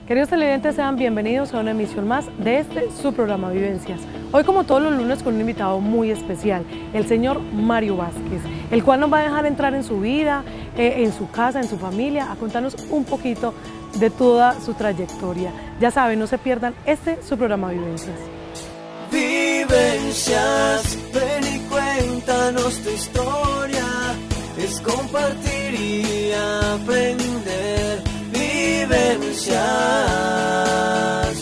Queridos televidentes, sean bienvenidos a una emisión más de su programa Vivencias. Hoy, como todos los lunes, con un invitado muy especial, el señor Mario Vázquez, el cual nos va a dejar entrar en su vida, en su casa, en su familia, a contarnos un poquito de toda su trayectoria. Ya saben, no se pierdan su programa Vivencias. Vivencias, ven y cuéntanos tu historia, es compartir y aprender. Vivencias,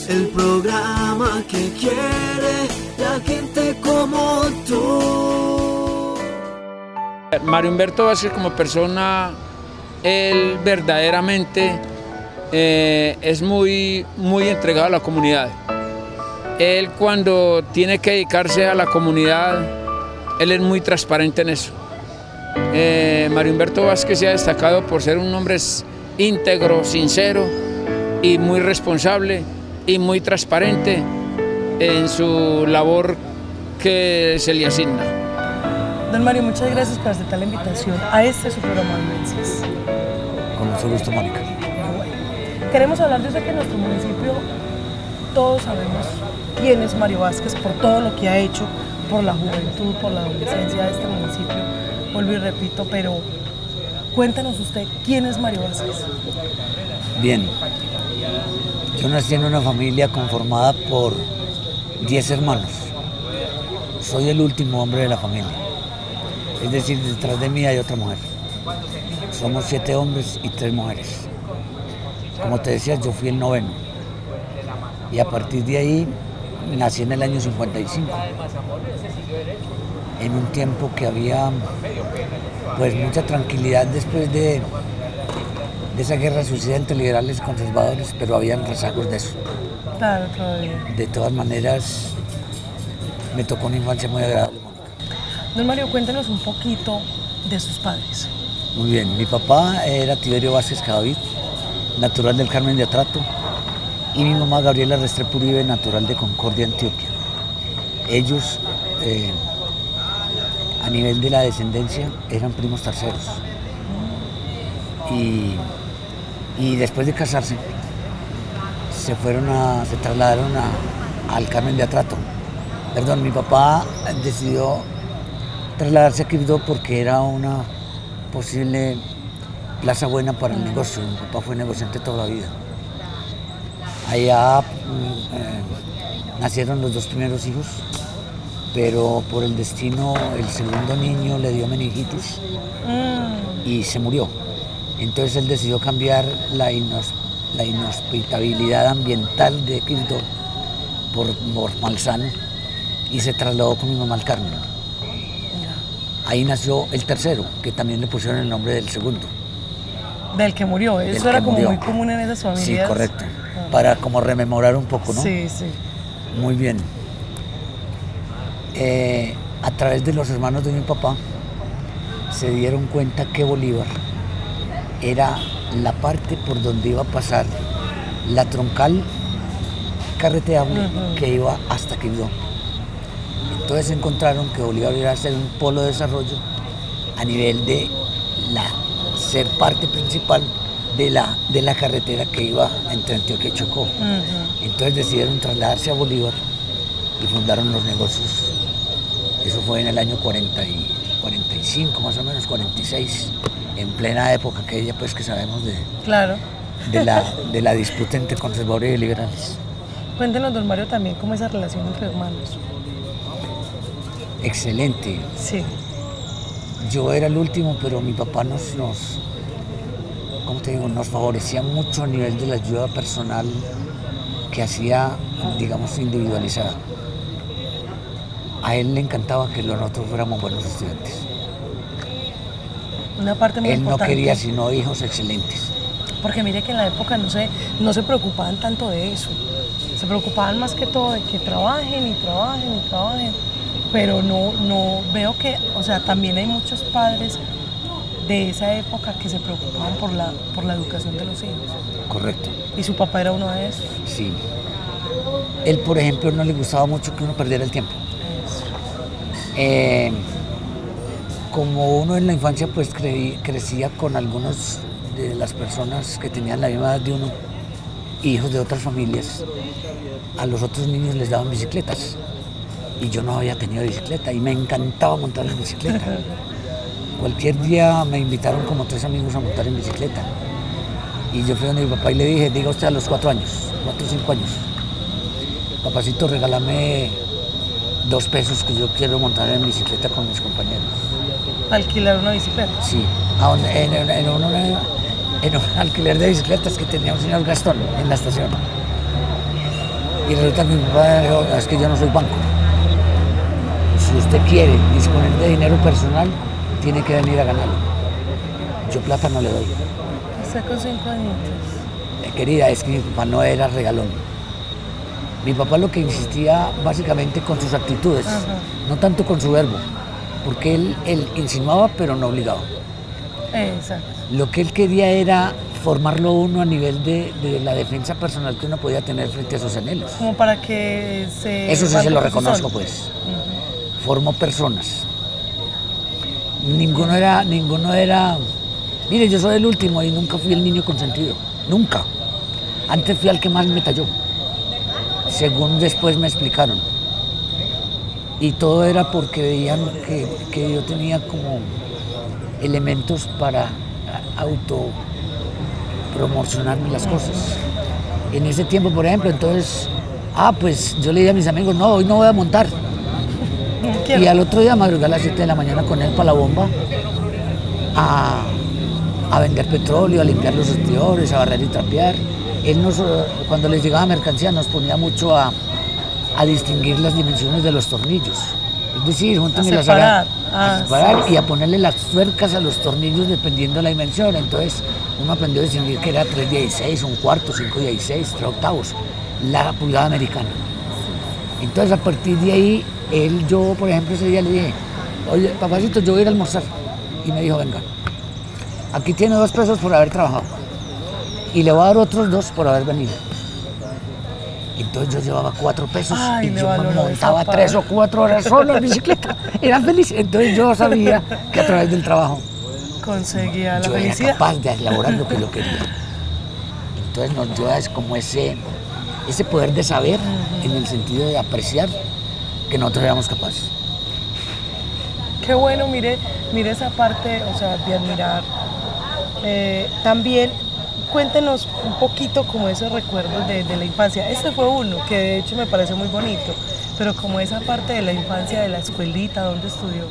el programa que quiere la gente como tú. Mario Humberto Vázquez, como persona, él verdaderamente es muy entregado a la comunidad. Él, cuando tiene que dedicarse a la comunidad, él es muy transparente en eso. Mario Humberto Vázquez se ha destacado por ser un hombre íntegro, sincero y muy responsable y muy transparente en su labor que se le asigna. Don Mario, muchas gracias por aceptar la invitación a su programa Vivencias. Con mucho gusto, Mónica. Queremos hablar de que en nuestro municipio todos sabemos quién es Mario Vázquez por todo lo que ha hecho por la juventud, por la adolescencia de este municipio. Vuelvo y repito, pero cuéntanos usted, ¿quién es Mario Vázquez? Bien, yo nací en una familia conformada por 10 hermanos. Soy el último hombre de la familia. Es decir, detrás de mí hay otra mujer. Somos 7 hombres y 3 mujeres. Como te decía, yo fui el noveno. Y a partir de ahí, nací en el año 55. En un tiempo que había pues mucha tranquilidad después de esa guerra suicida entre liberales y conservadores, pero habían rezagos de eso. Claro, todavía. De todas maneras, me tocó una infancia muy agradable, Mónica. Don Mario, cuéntanos un poquito de sus padres. Muy bien, mi papá era Tiberio Vázquez Cadavid, natural del Carmen de Atrato, y mi mamá Gabriela Restrepo Uribe, natural de Concordia, Antioquia. Ellos, a nivel de la descendencia, eran primos terceros. Y después de casarse, se trasladaron al Carmen de Atrato. Perdón, mi papá decidió trasladarse a Quibdó porque era una posible plaza buena para el negocio. Mi papá fue negociante toda la vida. Allá nacieron los 2 primeros hijos, pero por el destino el segundo niño le dio meningitis y se murió. Entonces él decidió cambiar la inhospitabilidad ambiental de Quibdó por Malsano y se trasladó con mi mamá al Carmen. Ahí nació el tercero, que también le pusieron el nombre del segundo. Del que murió, eso era como muy común en esas familias. Sí, correcto, para como rememorar un poco, ¿no? Sí, sí. Muy bien. A través de los hermanos de mi papá se dieron cuenta que Bolívar era la parte por donde iba a pasar la troncal carreteable que iba hasta Quibdó. Entonces encontraron que Bolívar iba a ser un polo de desarrollo a nivel de ser parte principal de la carretera que iba entre Antioquia y Chocó. Entonces decidieron trasladarse a Bolívar y fundaron los negocios. Eso fue en el año 45, más o menos, 46, en plena época aquella pues que sabemos claro. de la disputa entre conservadores y liberales. Cuéntenos, don Mario, también cómo es esa relación entre hermanos. Excelente. Sí. Yo era el último, pero mi papá ¿cómo te digo? Nos favorecía mucho a nivel de la ayuda personal que hacía, digamos, individualizada. A él le encantaba que nosotros fuéramos buenos estudiantes. Una parte muy importante. Él no quería sino hijos excelentes. Porque mire que en la época no se preocupaban tanto de eso. Se preocupaban más que todo de que trabajen y trabajen y trabajen. Pero no veo que, o sea, también hay muchos padres de esa época que se preocupaban por la educación de los hijos. Correcto. ¿Y su papá era uno de esos? Sí. Él, por ejemplo, no le gustaba mucho que uno perdiera el tiempo. Como uno en la infancia pues crecía con algunos de las personas que tenían la misma edad de uno hijos de otras familias, a los otros niños les daban bicicletas. Y yo no había tenido bicicleta y me encantaba montar en bicicleta. Cualquier día me invitaron como 3 amigos a montar en bicicleta. Y yo fui donde mi papá y le dije, diga usted a los 4 años, 4 o 5 años, papacito, regálame 2 pesos que yo quiero montar en bicicleta con mis compañeros. ¿Alquilar una bicicleta? Sí, en un alquiler de bicicletas que tenía un señor Gastón en la estación. Y resulta que mi papá dijo, es que yo no soy banco. Si usted quiere disponer de dinero personal, tiene que venir a ganarlo. Yo plata no le doy. Está con 5 añitos. Querida, es que mi papá no era regalón. Mi papá lo que insistía básicamente con sus actitudes, no tanto con su verbo, porque él insinuaba pero no obligaba. Exacto. Lo que él quería era formarlo uno a nivel de la defensa personal que uno podía tener frente a sus anhelos. Como para que se... Eso sí se lo reconozco, pues. Formó personas. Ninguno era... Mire, yo soy el último y nunca fui el niño consentido. Nunca. Antes fui al que más me talló. Según después me explicaron. Y todo era porque veían que yo tenía como elementos para autopromocionarme las cosas. En ese tiempo, por ejemplo, entonces, pues yo le dije a mis amigos, no, hoy no voy a montar. Y al otro día madrugué a las 7 de la mañana con él para la bomba a vender petróleo, a limpiar los surtidores, a barrer y trapear. Él cuando les llegaba mercancía nos ponía mucho a distinguir las dimensiones de los tornillos. Es decir, juntos a separar y a ponerle las tuercas a los tornillos dependiendo de la dimensión. Entonces uno aprendió a distinguir que era 3/16, 1/4, 5/16, 3/8, la pulgada americana. Entonces a partir de ahí, yo por ejemplo ese día le dije, oye papacito, yo voy a ir a almorzar. Y me dijo, venga, aquí tiene 2 pesos por haber trabajado y le voy a dar otros 2 por haber venido. Entonces yo llevaba 4 pesos y yo me montaba 3 o 4 horas solo en bicicleta. Era feliz. Entonces yo sabía que a través del trabajo conseguía la yo felicidad. Era capaz de elaborar lo que yo quería. Entonces nos dio como ese poder de saber, en el sentido de apreciar que nosotros éramos capaces. Qué bueno, mire esa parte, o sea, de admirar. También cuéntenos un poquito como esos recuerdos de la infancia. Este fue uno que de hecho me parece muy bonito, pero como esa parte de la infancia, de la escuelita, ¿dónde estudió?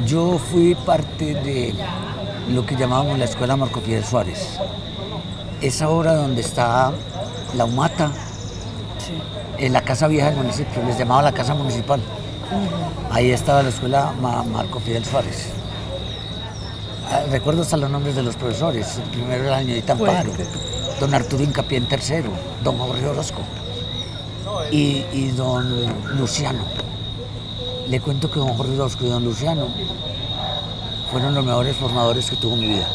Yo fui parte de lo que llamábamos la Escuela Marco Fidel Suárez. Esa obra donde está la Humata, en la Casa Vieja del municipio, les llamaba la Casa Municipal. Ahí estaba la Escuela Marco Fidel Suárez. Recuerdo hasta los nombres de los profesores. El primero era Añodita Amparo, don Arturo Incapié en tercero, don Jorge Orozco y don Luciano. Le cuento que don Jorge Orozco y don Luciano fueron los mejores formadores que tuvo mi vida,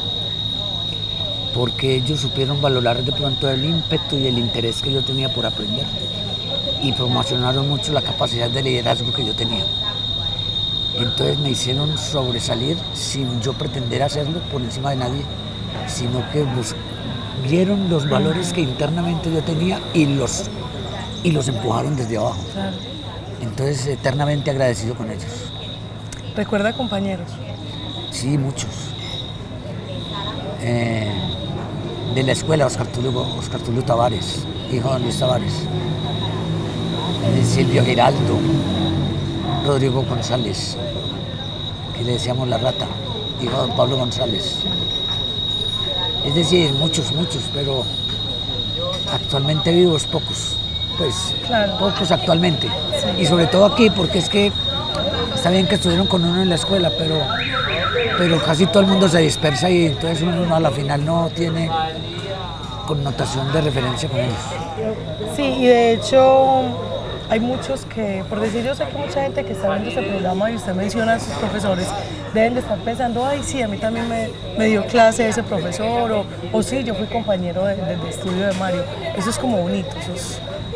porque ellos supieron valorar de pronto el ímpetu y el interés que yo tenía por aprender y promocionaron mucho la capacidad de liderazgo que yo tenía. Entonces me hicieron sobresalir sin yo pretender hacerlo por encima de nadie, sino que vieron los valores que internamente yo tenía y los empujaron desde abajo. Claro. Entonces eternamente agradecido con ellos. ¿Recuerda compañeros? Sí, muchos. De la escuela, Oscar Tulio Tavares, hijo de Luis Tavares. Silvio Giraldo, Rodrigo González, que le decíamos la Rata, hijo de don Pablo González. Es decir, muchos, pero actualmente vivos pocos, pues claro. Pocos actualmente. Sí. Y sobre todo aquí, porque es que está bien que estuvieron con uno en la escuela, pero casi todo el mundo se dispersa y entonces uno a la final no tiene connotación de referencia con ellos. Sí, y de hecho hay muchos que, por decir, yo sé que mucha gente que está viendo este programa y usted menciona a sus profesores, deben de estar pensando, ay sí, a mí también me dio clase ese profesor, o sí, yo fui compañero de estudio de Mario. Eso es como bonito,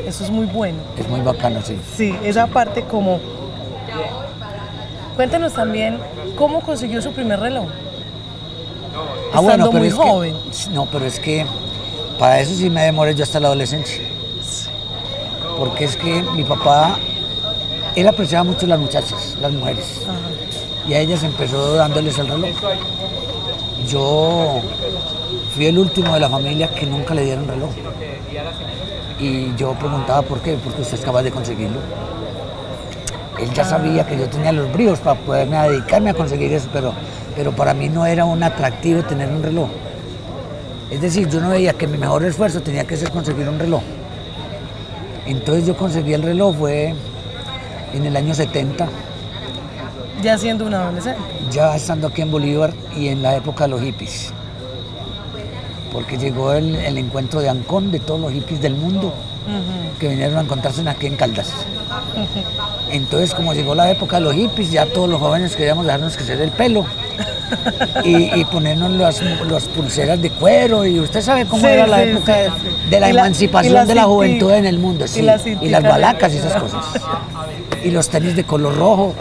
eso es muy bueno. Es muy bacano, sí. Sí, esa parte como... Cuéntenos también cómo consiguió su primer reloj. Bueno, pero muy joven. No, pero es que Para eso sí me demoré yo hasta la adolescencia. Porque es que mi papá, él apreciaba mucho a las muchachas, las mujeres. Ajá. Y a ellas empezó dándoles el reloj. Yo fui el último de la familia que nunca le dieron reloj. Y yo preguntaba por qué, porque usted es capaz de conseguirlo. Él ya sabía que yo tenía los bríos para poderme dedicarme a conseguir eso, pero para mí no era un atractivo tener un reloj. Es decir, yo no veía que mi mejor esfuerzo tenía que ser conseguir un reloj. Entonces yo conseguí el reloj, fue en el año 70. Ya siendo un adolescente. Ya estando aquí en Bolívar y en la época de los hippies. Porque llegó el encuentro de Ancón, de todos los hippies del mundo, que vinieron a encontrarse aquí en Caldas. Entonces, como llegó la época de los hippies, ya todos los jóvenes queríamos dejarnos crecer el pelo y ponernos las pulseras de cuero, y usted sabe cómo era la época de la emancipación de la juventud en el mundo, y las balacas y esas cosas. Y los tenis de color rojo,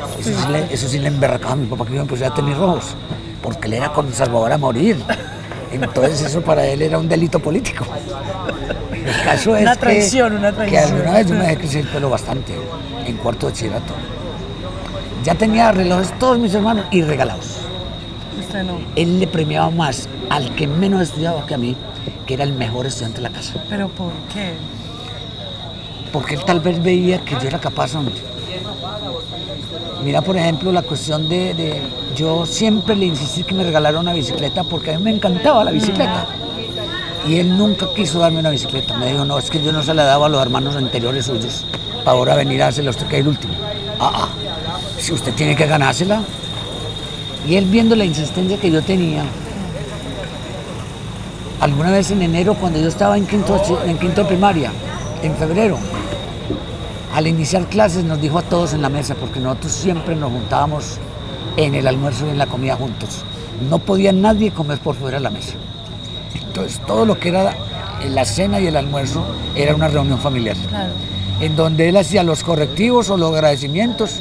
eso sí le emberracaba a mi papá que yo me pusiera tenis rojos, porque él era conservador a morir. Entonces eso para él era un delito político. El caso es una traición. Que alguna vez yo me dejé crecer el pelo bastante, en cuarto de bachillerato. Ya tenía relojes todos mis hermanos y regalados. Usted no. Él le premiaba más al que menos estudiaba que a mí, que era el mejor estudiante de la casa. ¿Pero por qué? Porque él tal vez veía que yo era capaz, hombre. Mira, por ejemplo, la cuestión yo siempre le insistí que me regalara una bicicleta porque a mí me encantaba la bicicleta. Y él nunca quiso darme una bicicleta. Me dijo, no, es que yo no se la daba a los hermanos anteriores suyos para ahora venir a dársela a usted que es el último. Si usted tiene que ganársela. Y él, viendo la insistencia que yo tenía, alguna vez en enero, cuando yo estaba en quinto de primaria, en febrero, al iniciar clases nos dijo a todos en la mesa, porque nosotros siempre nos juntábamos en el almuerzo y en la comida juntos. No podía nadie comer por fuera de la mesa. Entonces todo lo que era la cena y el almuerzo era una reunión familiar. Claro. En donde él hacía los correctivos o los agradecimientos.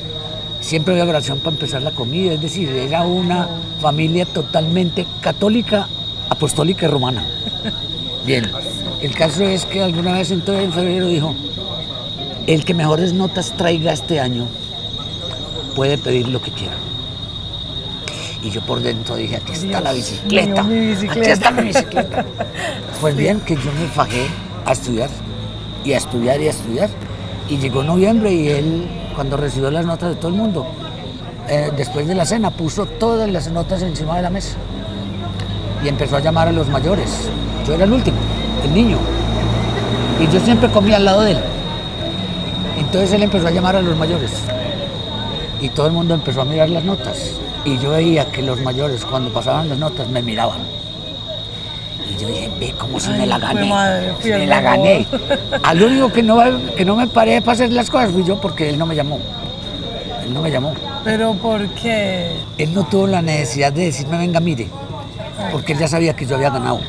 Siempre había oración para empezar la comida, es decir, era una familia totalmente católica, apostólica y romana. Bien, el caso es que alguna vez entonces en febrero dijo, el que mejores notas traiga este año puede pedir lo que quiera. Y yo por dentro dije, aquí está la bicicleta, aquí está mi bicicleta. Pues bien, que yo me fajé a estudiar, y a estudiar, y a estudiar. Y llegó noviembre y él, cuando recibió las notas de todo el mundo, después de la cena, puso todas las notas encima de la mesa. Y empezó a llamar a los mayores. Yo era el último, el niño. Y yo siempre comía al lado de él. Entonces él empezó a llamar a los mayores. Y todo el mundo empezó a mirar las notas. Y yo veía que los mayores, cuando pasaban las notas, me miraban. Y yo dije, ve cómo si me la gané. Me la gané. Al único que no me paré para hacer las cosas fui yo, porque él no me llamó. Él no me llamó. ¿Pero por qué? Él no tuvo la necesidad de decirme, venga, mire, porque él ya sabía que yo había ganado.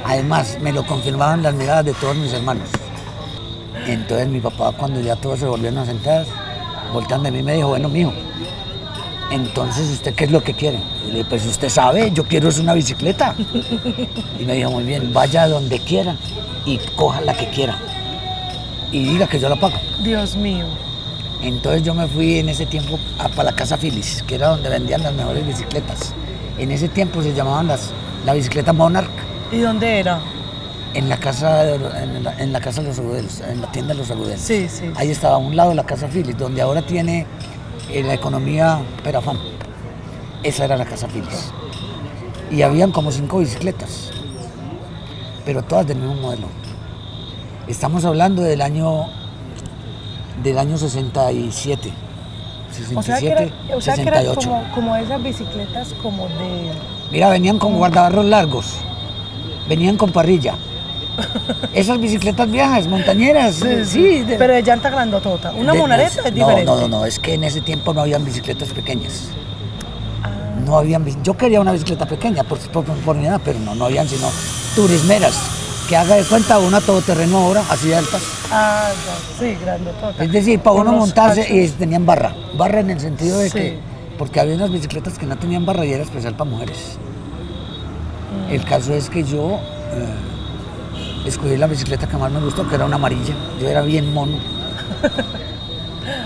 Además, me lo confirmaban las miradas de todos mis hermanos. Entonces mi papá, cuando ya todos se volvieron a sentar, volteando de mí, me dijo, bueno, mijo, entonces, ¿usted qué es lo que quiere? Y le dije, pues usted sabe, yo quiero es una bicicleta. Y me dijo, muy bien, vaya donde quiera y coja la que quiera. Y diga que yo la pago. Dios mío. Entonces yo me fui en ese tiempo para la Casa Phillips, que era donde vendían las mejores bicicletas. En ese tiempo se llamaban la bicicleta Monarch. ¿Y dónde era? En la casa de los Agudelos, en la tienda de los Agudelos. Sí, sí. Ahí estaba a un lado la Casa Phillips, donde ahora tiene la economía Perafán. Esa era la Casa Phillips. Y habían como 5 bicicletas, pero todas del mismo modelo. Estamos hablando del año 67. 67, o sea 68. Que era como esas bicicletas como de... Mira, venían con guardabarros largos, venían con parrilla. Esas bicicletas viejas, montañeras, sí. Pero de llanta grandotota. Una monareta es diferente. No, es que en ese tiempo no habían bicicletas pequeñas. No habían, yo quería una bicicleta pequeña por mi edad, pero no habían sino turismeras, que haga de cuenta una todoterreno ahora, así de altas. Ya, sí, grandotota. Es decir, para uno montarse, y tenían barra en el sentido de que, porque había unas bicicletas que no tenían barra y era especial para mujeres. El caso es que yo escogí la bicicleta que más me gustó, que era una amarilla. Yo era bien mono.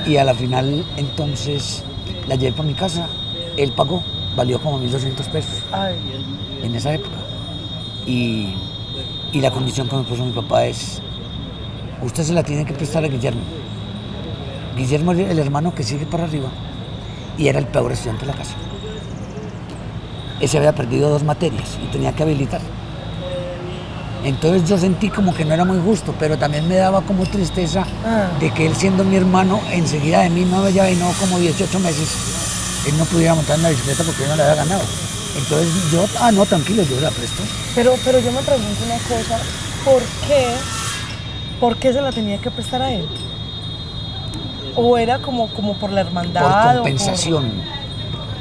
Y a la final, entonces, la llevé para mi casa. Él pagó, valió como 1.200 pesos. Ay. En esa época. Y la condición que me puso mi papá es, usted se la tiene que prestar a Guillermo. Guillermo es el hermano que sigue para arriba y era el peor estudiante de la casa. Ese había perdido 2 materias y tenía que habilitar. Entonces yo sentí como que no era muy justo, pero también me daba como tristeza de que él, siendo mi hermano, enseguida de mí no había venido como 18 meses, él no pudiera montar en la bicicleta porque yo no la había ganado. Entonces yo, no, tranquilo, yo la presto. Pero yo me pregunto una cosa, ¿por qué se la tenía que prestar a él? ¿O era como por la hermandad? Por compensación,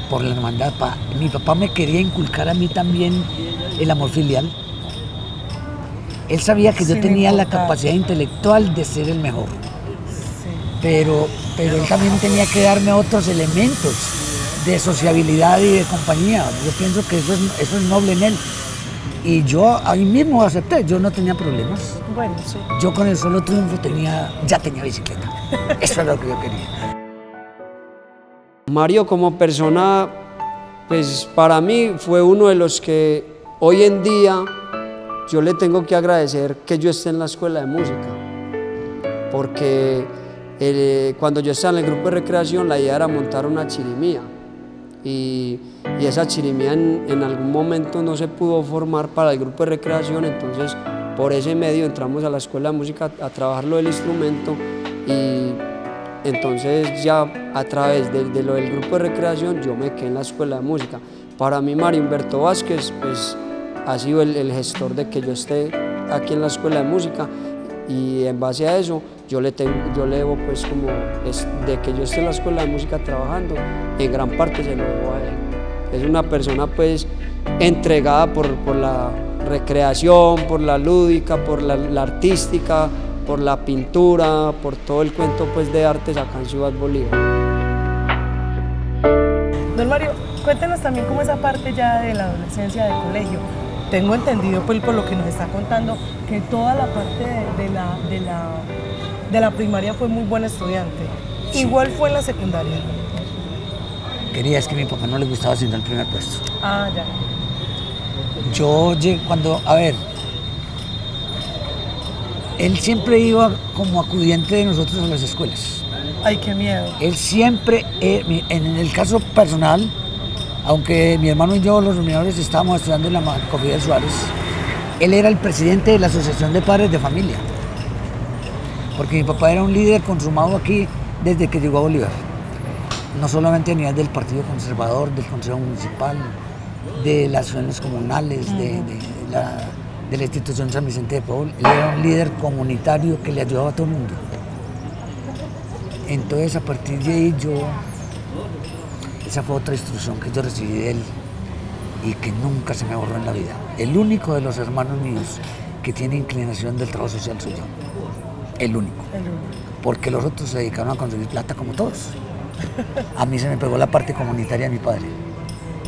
por la hermandad. Mi papá me quería inculcar a mí también el amor filial. Él sabía que yo tenía la capacidad intelectual de ser el mejor. Sí. Pero él también tenía que darme otros elementos de sociabilidad y de compañía. Yo pienso que eso es noble en él. Y yo ahí mismo acepté, yo no tenía problemas. Bueno, sí. Yo con el solo triunfo ya tenía bicicleta. Eso era lo que yo quería. Mario como persona, pues para mí fue uno de los que hoy en día yo le tengo que agradecer que yo esté en la escuela de música. Porque cuando yo estaba en el grupo de recreación, la idea era montar una chirimía. Y esa chirimía en algún momento no se pudo formar para el grupo de recreación, entonces por ese medio entramos a la escuela de música a trabajar lo del instrumento, y entonces ya a través de lo del grupo de recreación yo me quedé en la escuela de música. Para mí Mario Humberto Vázquez pues, ha sido el gestor de que yo esté aquí en la escuela de música, y en base a eso yo le debo pues como de que yo esté en la escuela de música trabajando, en gran parte se lo debo a él. Es una persona pues entregada por la recreación, por la lúdica, por la artística, por la pintura, por todo el cuento pues de artes acá en Ciudad Bolívar. Don Mario, cuéntenos también cómo esa parte ya de la adolescencia del colegio. Tengo entendido pues, por lo que nos está contando que toda la parte de la primaria fue muy buen estudiante. Sí. Igual fue en la secundaria. Es que a mi papá no le gustaba sino el primer puesto. Ah, ya. Yo llegué él siempre iba como acudiente de nosotros a las escuelas. Ay, qué miedo. Él siempre, en el caso personal, aunque mi hermano y yo, los menores, estábamos estudiando en la Cofidel Suárez, él era el presidente de la Asociación de Padres de Familia. Porque mi papá era un líder consumado aquí desde que llegó a Bolívar. No solamente a nivel del Partido Conservador, del Consejo Municipal, de las acciones comunales, de la institución San Vicente de Paul. Él era un líder comunitario que le ayudaba a todo el mundo. Entonces, a partir de ahí, esa fue otra instrucción que yo recibí de él y que nunca se me borró en la vida. El único de los hermanos míos que tiene inclinación del trabajo social soy yo. El único. Porque los otros se dedicaron a conseguir plata como todos. A mí se me pegó la parte comunitaria de mi padre.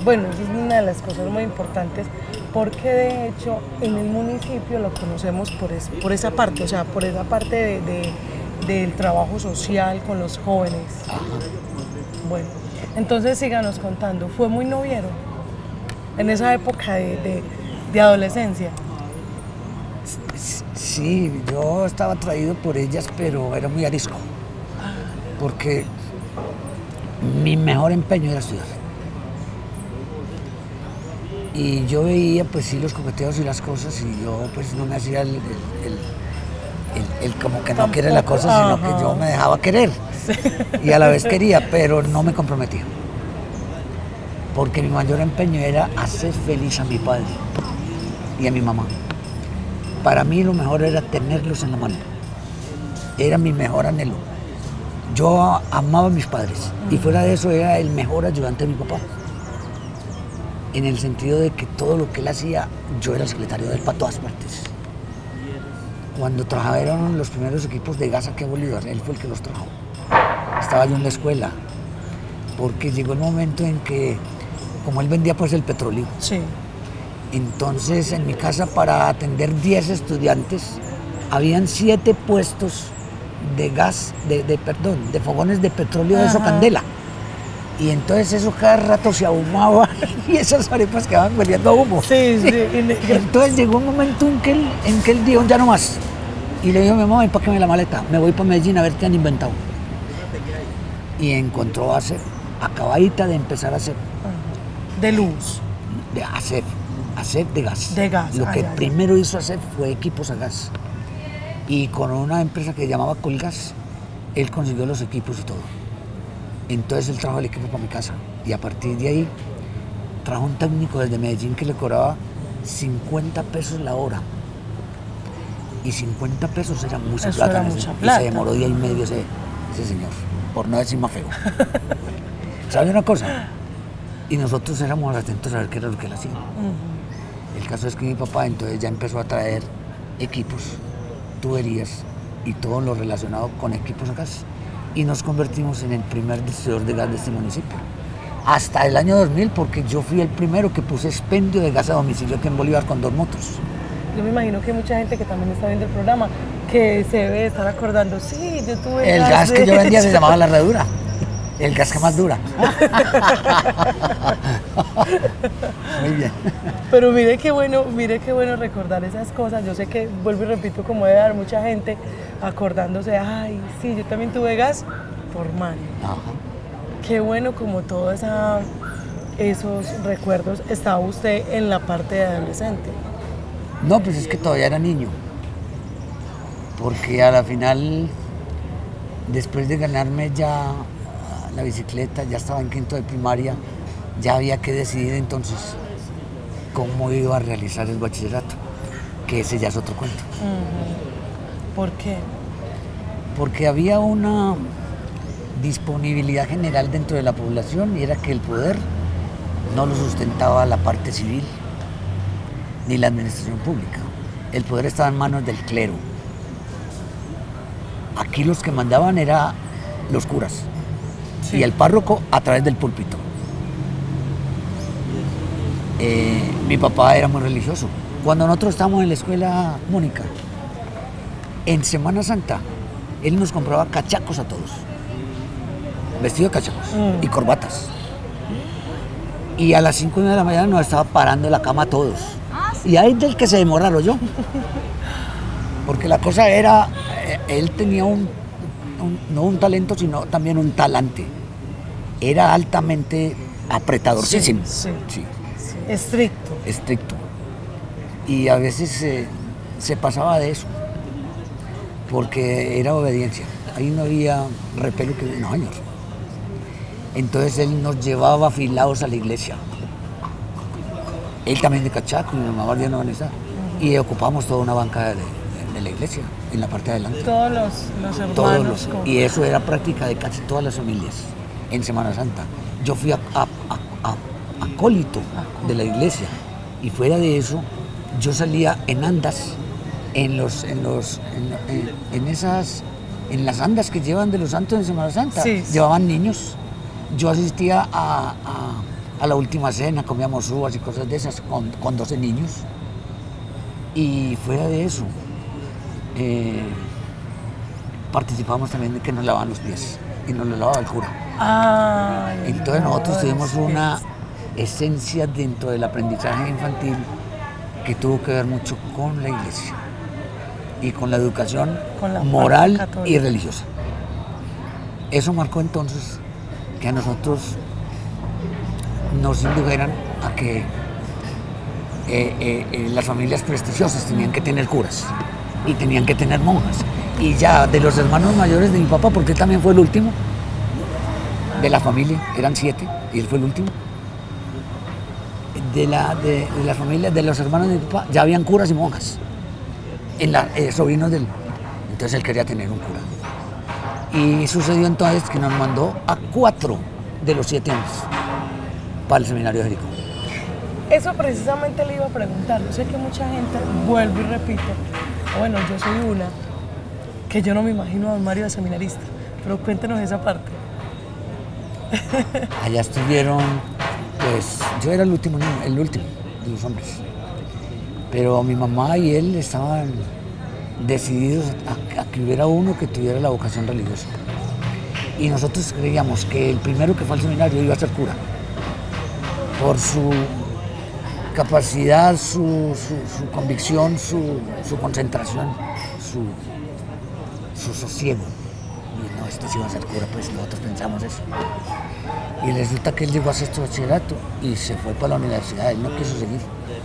Bueno, esa es una de las cosas muy importantes, porque de hecho en el municipio lo conocemos por esa parte, o sea, por esa parte del trabajo social con los jóvenes. Ajá. Bueno, entonces síganos contando, ¿fue muy noviero en esa época de adolescencia? Sí, yo estaba atraído por ellas, pero era muy arisco, porque mi mejor empeño era estudiar. Y yo veía, pues sí, los coqueteos y las cosas, y yo pues no me hacía el como que no quiere la cosa, sino que yo me dejaba querer. Sí. Y a la vez quería, pero no me comprometía. Porque mi mayor empeño era hacer feliz a mi padre y a mi mamá. Para mí lo mejor era tenerlos en la mano. Era mi mejor anhelo. Yo amaba a mis padres y fuera de eso era el mejor ayudante de mi papá. En el sentido de que todo lo que él hacía, yo era el secretario de él para todas partes. Cuando trabajaron los primeros equipos de gas aquí a Bolívar, él fue el que los trajo. Estaba yo en la escuela, porque llegó el momento en que, como él vendía pues el petróleo, sí, Entonces en mi casa para atender 10 estudiantes habían 7 puestos de gas, de fogones de petróleo de eso candela. Y entonces eso cada rato se ahumaba y esas arepas quedaban hueliendo a humo. Sí, sí. Entonces llegó un momento en que él dijo, ya no más. Y le dijo a mi mamá, empáqueme la maleta, me voy para Medellín a ver qué han inventado. Y encontró a ASEF, acabadita de empezar a hacer. De luz. De ASEF de gas. De gas. Lo que primero hizo ASEF fue equipos a gas. Y con una empresa que llamaba Colgas, él consiguió los equipos y todo. Entonces él trajo el equipo para mi casa. Y a partir de ahí, trajo un técnico desde Medellín que le cobraba 50 pesos la hora. Y 50 pesos era mucha Eso plata. era mucha plata. Y se demoró día y medio ese señor, por no decir más feo. ¿Sabe una cosa? Y nosotros éramos atentos a ver qué era lo que él hacía. El caso es que mi papá entonces ya empezó a traer equipos, tuberías y todo lo relacionado con equipos a gas. Y nos convertimos en el primer distribuidor de gas de este municipio. Hasta el año 2000, porque yo fui el primero que puse expendio de gas a domicilio aquí en Bolívar con 2 motos. Yo me imagino que hay mucha gente que también está viendo el programa que se debe estar acordando, sí, yo tuve El gas que yo vendía se llamaba la Redura. El gas que más dura. Muy bien. Pero mire qué bueno recordar esas cosas. Yo sé que, vuelvo y repito, como debe haber mucha gente acordándose, ay, sí, yo también tuve gas por Mario. Ajá. Qué bueno como todos esos recuerdos. Estaba usted en la parte de adolescente. No, pues es que todavía era niño. Porque a la final, después de ganarme ya la bicicleta, ya estaba en quinto de primaria, ya había que decidir entonces cómo iba a realizar el bachillerato, que ese ya es otro cuento. ¿Por qué? Porque había una disponibilidad general dentro de la población y era que el poder no lo sustentaba la parte civil ni la administración pública. El poder estaba en manos del clero. Aquí los que mandaban eran los curas. Sí. Y el párroco a través del púlpito. Mi papá era muy religioso. Cuando nosotros estábamos en la escuela Mónica, en Semana Santa, él nos compraba cachacos a todos. Vestido de cachacos y corbatas. Y a las 5 de la mañana nos estaba parando la cama a todos. Y ahí del que se demoraron yo. Porque la cosa era, él tenía no un talento, sino también un talante. Era altamente apretadorcísimo. Sí. Sí. Estricto. Estricto. Y a veces se pasaba de eso, porque era obediencia. Ahí no había repelo que no, señor. Entonces él nos llevaba afilados a la iglesia. Él también de cachaco y mi mamá guardiana Vanessa. Y ocupamos toda una banca de la iglesia, en la parte de adelante. Todos los hermanos. Y eso era práctica de casi todas las familias en Semana Santa. Yo fui acólito de la iglesia y fuera de eso yo salía en andas, en las andas que llevan de los santos en Semana Santa. Sí. Llevaban niños. Yo asistía a la última cena, comíamos uvas y cosas de esas con 12 niños. Y fuera de eso, participamos también de que nos lavaban los pies y nos los lavaba el cura. Entonces nosotros tuvimos una esencia dentro del aprendizaje infantil que tuvo que ver mucho con la iglesia y con la educación moral y religiosa. Eso marcó entonces que a nosotros nos indujeran a que las familias prestigiosas tenían que tener curas y tenían que tener monjas. Y ya de los hermanos mayores de mi papá, porque él también fue el último de la familia, eran 7 y él fue el último. De la familia, de los hermanos de mi papá, ya habían curas y monjas, sobrinos de él. Entonces él quería tener un cura. Y sucedió entonces que nos mandó a 4 de los 7 años para el seminario de Jericó. Eso precisamente le iba a preguntar. Yo sé que mucha gente, vuelvo y repito, bueno, yo soy una, que yo no me imagino a don Mario de seminarista, pero cuéntenos esa parte. Allá estuvieron, pues yo era el último de los hombres. Pero mi mamá y él estaban decididos a que hubiera uno que tuviera la vocación religiosa. Y nosotros creíamos que el primero que fue al seminario iba a ser cura, por su capacidad, su convicción, su concentración, su sosiego. Y no, este sí va a ser cura, pues nosotros pensamos eso. Y resulta que él llegó a sexto bachillerato y se fue para la universidad, él no quiso seguir.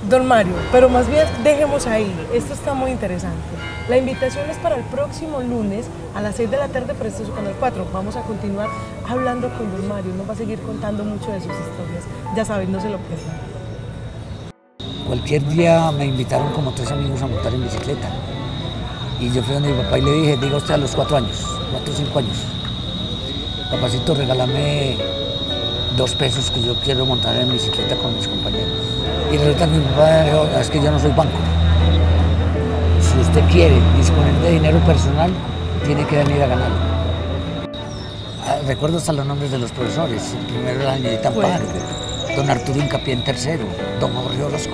Don Mario, pero más bien dejemos ahí, esto está muy interesante. La invitación es para el próximo lunes a las 6 de la tarde por este su canal 4. Vamos a continuar hablando con Don Mario, nos va a seguir contando mucho de sus historias. Ya saben, no se lo pierdan. Cualquier día me invitaron como 3 amigos a montar en bicicleta. Y yo fui donde mi papá y le dije, diga usted a los 4 años, 4 o 5 años, papacito, regálame 2 pesos que yo quiero montar en bicicleta con mis compañeros. Y resulta que mi papá dijo, es que yo no soy banco. Si usted quiere disponer de dinero personal, tiene que venir a ganarlo. Recuerdo hasta los nombres de los profesores. El primero era Añedita Amparo, don Arturo Incapié en tercero, don Jorge Orozco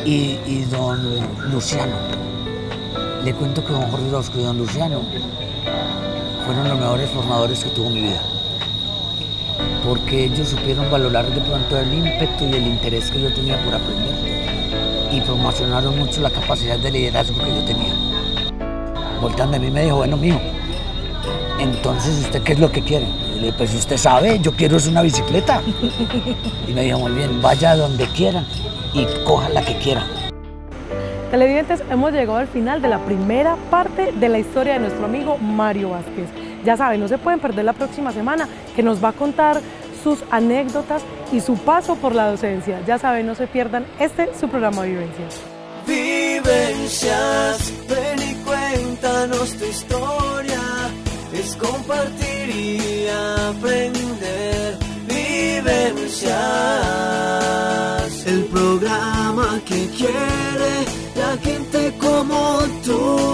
y don Luciano. Le cuento que don Jorge Orozco y don Luciano fueron los mejores formadores que tuvo mi vida, porque ellos supieron valorar de pronto el ímpetu y el interés que yo tenía por aprender y promocionaron mucho la capacidad de liderazgo que yo tenía. Volteando de mí me dijo, bueno, mijo, entonces ¿usted qué es lo que quiere? Y le dije, pues usted sabe, yo quiero es una bicicleta. Y me dijo, muy bien, vaya donde quiera y coja la que quiera. Televidentes, hemos llegado al final de la primera parte de la historia de nuestro amigo Mario Vázquez. Ya saben, no se pueden perder la próxima semana, que nos va a contar sus anécdotas y su paso por la docencia. Ya saben, no se pierdan su programa Vivencias. Vivencias, ven y cuéntanos tu historia, es compartir y aprender. Vivencias, el programa que quiere la gente como tú.